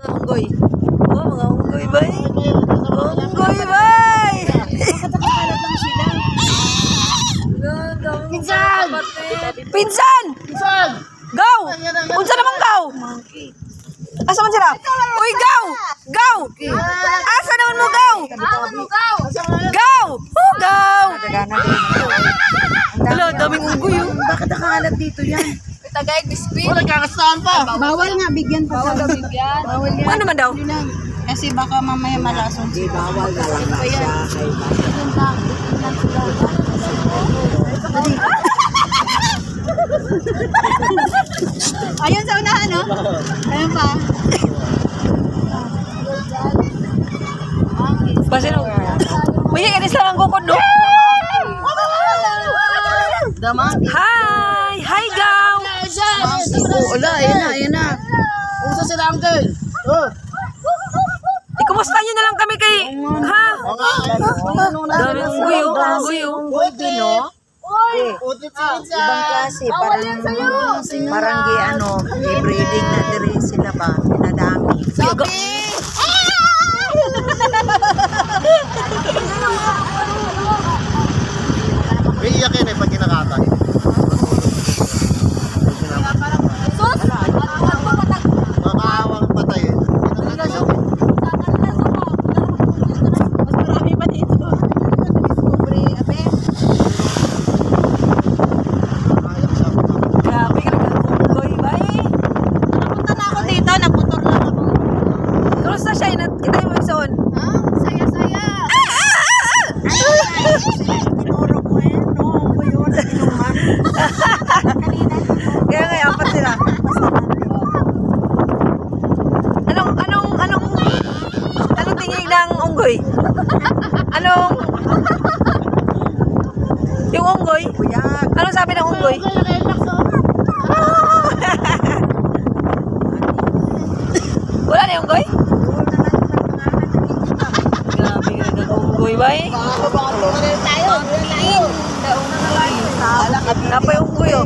Unggoy. Oh, mga unggoy bay. Unggoy bay. Nakakalat lang sila. Pinsan! Pinsan! Pinsan! Gaw! Unsa naman gaw? Asa man sila? Uy, gaw! Gaw! Asa naman mo gaw? Gaw! Oh, gaw! Hala, daming unggoy oh. Bakit nakakalat dito yan? Tagay biskuit. Wala kakastahan pa. Bawal nga, bigyan pa. Bawal bigyan. Bawal yan. Ano naman daw? Kasi baka mamaya malason. Di bawal na lang na siya. Ayun sa unahan, no? Ayun pa. Basta nung... Uy, inis lang ang kukod no? Damang. Hi! Hi, gaw! Wala, ayan na. Usa sila uncle. Kumusta nyo na lang kami kay... Ha? Daming unggoy oh. Unggoy oh. Uy, Bino. Ibang klase, parang i-breeding na diri sila ba, pinadami. May iyakin eh pag kinakatay. Makakawang patay eh. Marami pa dito. Grabe ka nag-unggoy bay. Napunta na ako dito, naputor lang ako. Kamusta siya? Kita yung magsoon. Saya-saya. Tinuro ko eh, no? Ako yun, inuman. Kaya nga, apat sila. Anong tingin ng unggoy? Yung unggoy? Anong sabi ng unggoy? Wala na yung unggoy? Grabe ka nag-unggoy ba eh? Tayo. Napa yung unggoy oh.